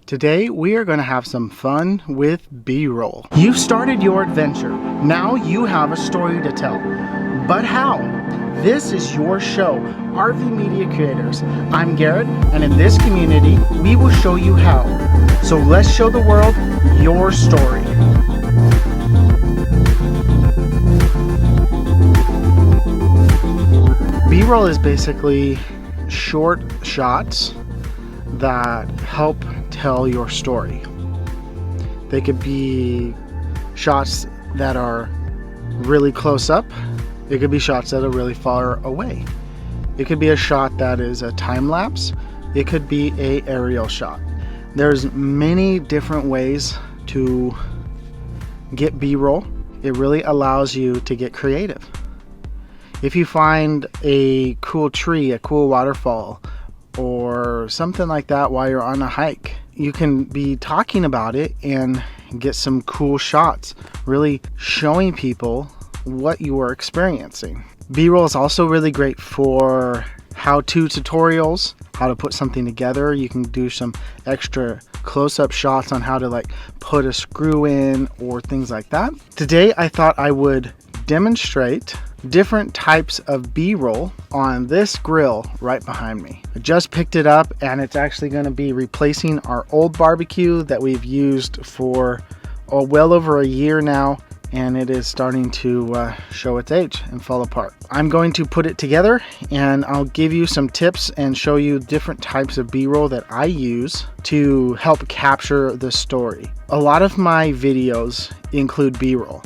Today we are going to have some fun with B-roll. You've started your adventure. Now you have a story to tell. But how? This is your show, RV Media Creators. I'm Garrett, and in this community, we will show you how. So let's show the world your story. B-roll is basically short shots that help tell your story. They could be shots that are really close up. It could be shots that are really far away. It could be a shot that is a time lapse. It could be a aerial shot. There's many different ways to get B-roll. It really allows you to get creative. If you find a cool tree, a cool waterfall, or something like that while you're on a hike, you can be talking about it and get some cool shots, really showing people what you are experiencing. B-roll is also really great for how-to tutorials, how to put something together. You can do some extra close-up shots on how to put a screw in or things like that. Today I thought I would demonstrate different types of B-roll on this grill right behind me. I just picked it up and it's actually going to be replacing our old barbecue that we've used for well over a year now, and it is starting to show its age and fall apart. I'm going to put it together and I'll give you some tips and show you different types of B-roll that I use to help capture the story. A lot of my videos include B-roll.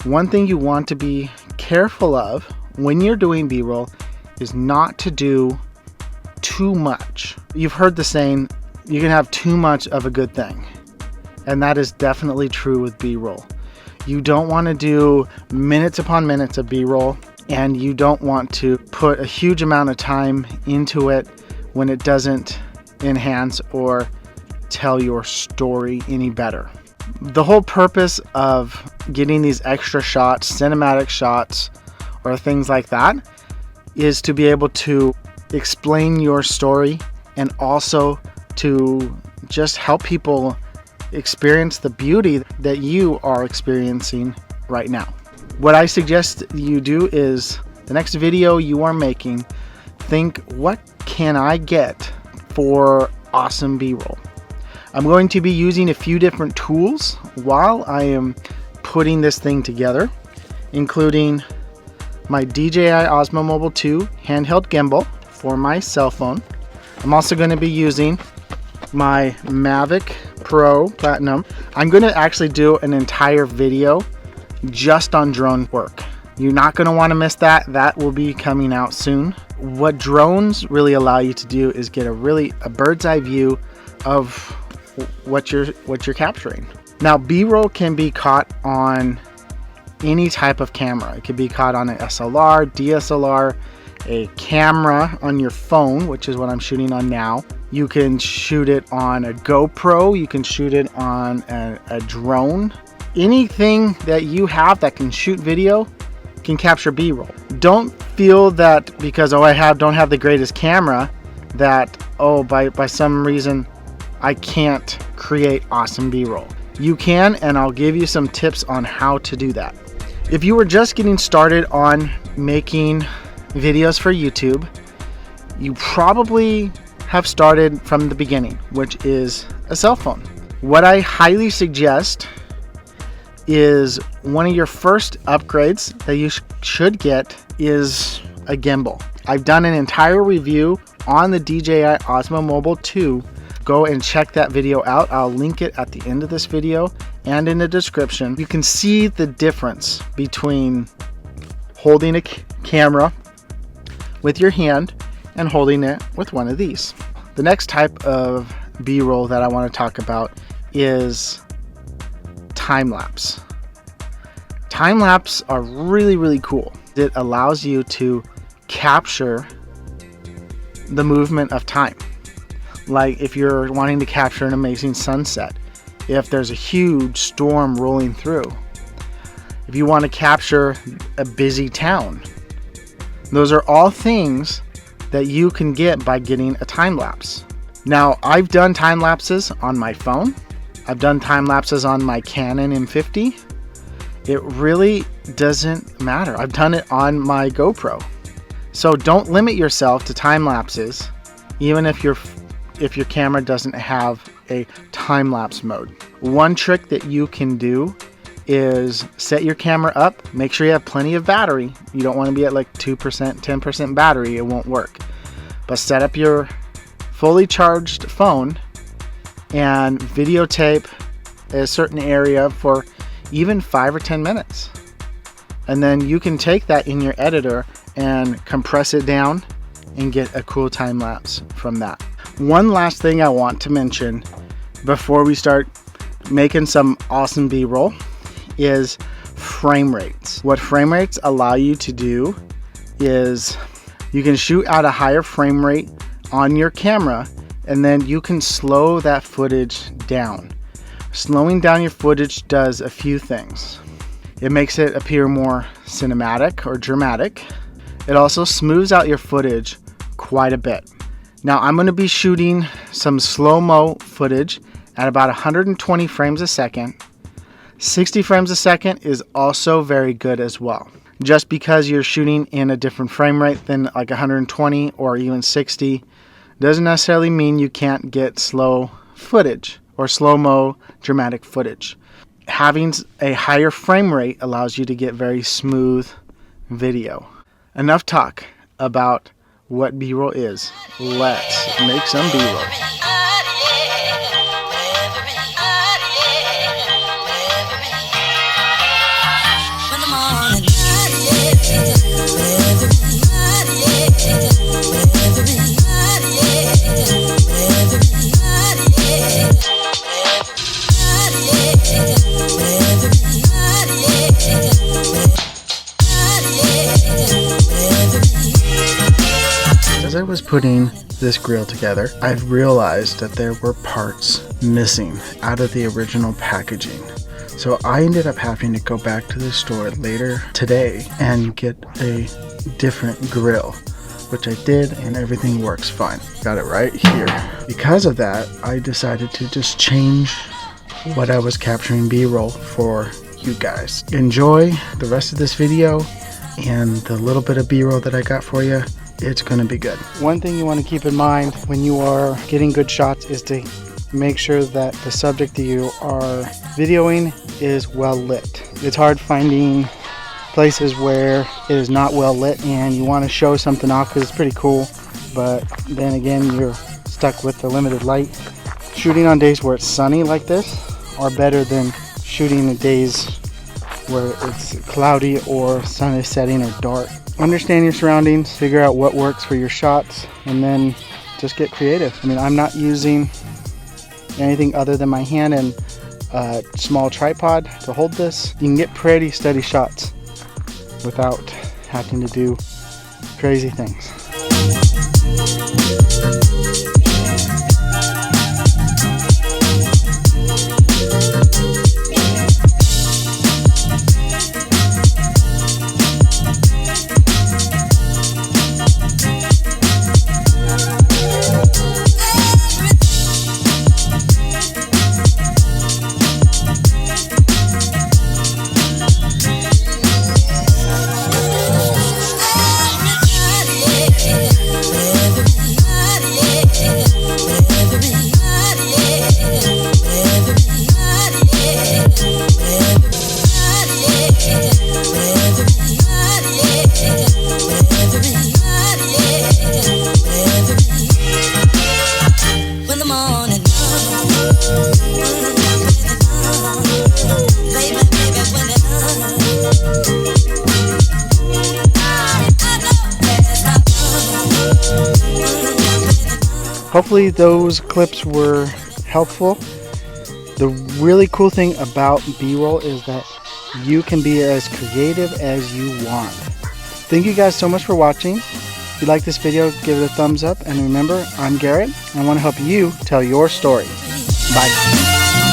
One thing you want to be careful of when you're doing B-roll is not to do too much. You've heard the saying, you can have too much of a good thing. And that is definitely true with B-roll. You don't want to do minutes upon minutes of B-roll, and you don't want to put a huge amount of time into it when it doesn't enhance or tell your story any better. The whole purpose of getting these extra shots, cinematic shots, or things like that, is to be able to explain your story and also to just help people experience the beauty that you are experiencing right now. What I suggest you do is the next video you are making, think, what can I get for awesome B-roll? I'm going to be using a few different tools while I am putting this thing together, including my DJI Osmo Mobile 2 handheld gimbal for my cell phone. I'm also going to be using my Mavic Pro Platinum. I'm going to actually do an entire video just on drone work. You're not going to want to miss that. That will be coming out soon. What drones really allow you to do is get a bird's eye view of what you're capturing. Now, B-roll can be caught on any type of camera. It could be caught on an SLR, DSLR, a camera on your phone, which is what I'm shooting on now. You can shoot it on a GoPro. You can shoot it on a drone. Anything that you have that can shoot video can capture B-roll. Don't feel that because I don't have the greatest camera that by some reason I can't create awesome B-roll. You can, and I'll give you some tips on how to do that. If you were just getting started on making videos for YouTube, you probably have started from the beginning, which is a cell phone. What I highly suggest is one of your first upgrades that you should get is a gimbal. I've done an entire review on the DJI Osmo Mobile 2. Go and check that video out. I'll link it at the end of this video and in the description. You can see the difference between holding a camera with your hand and holding it with one of these. The next type of B-roll that I want to talk about is time-lapse. Time-lapse are really, really cool. It allows you to capture the movement of time. Like if you're wanting to capture an amazing sunset, if there's a huge storm rolling through, if you want to capture a busy town. Those are all things that you can get by getting a time lapse. Now, I've done time lapses on my phone. I've done time lapses on my Canon M50. It really doesn't matter. I've done it on my GoPro. So don't limit yourself to time lapses, even if your camera doesn't have a time lapse mode. One trick that you can do is set your camera up. Make sure you have plenty of battery. You don't want to be at like 2%, 10% battery. It won't work. But set up your fully charged phone and videotape a certain area for even 5 or 10 minutes. And then you can take that in your editor and compress it down and get a cool time lapse from that. One last thing I want to mention before we start making some awesome B-roll is frame rates. What frame rates allow you to do is you can shoot at a higher frame rate on your camera, and then you can slow that footage down. Slowing down your footage does a few things. It makes it appear more cinematic or dramatic. It also smooths out your footage quite a bit. Now I'm going to be shooting some slow-mo footage at about 120 frames a second. 60 frames a second is also very good as well. Just because you're shooting in a different frame rate than like 120 or even 60 doesn't necessarily mean you can't get slow footage or slow-mo dramatic footage. Having a higher frame rate allows you to get very smooth video. Enough talk about what B-roll is. Let's make some B-roll. As I was putting this grill together, I realized that there were parts missing out of the original packaging. So I ended up having to go back to the store later today and get a different grill, which I did, and everything works fine. Got it right here. Because of that, I decided to just change what I was capturing B-roll for you guys. Enjoy the rest of this video and the little bit of B-roll that I got for you. It's gonna be good. One thing you want to keep in mind when you are getting good shots is to make sure that the subject that you are videoing is well lit. It's hard finding places where it is not well lit and you want to show something off because it's pretty cool, but then again you're stuck with the limited light. Shooting on days where it's sunny like this are better than shooting in days where it's cloudy or sun is setting or dark. Understand your surroundings, figure out what works for your shots, and then just get creative. I mean, I'm not using anything other than my hand and a small tripod to hold this. You can get pretty steady shots without having to do crazy things. Hopefully those clips were helpful. The really cool thing about B-roll is that you can be as creative as you want. Thank you guys so much for watching. If you like this video, give it a thumbs up. And remember, I'm Garrett, and I want to help you tell your story. Bye.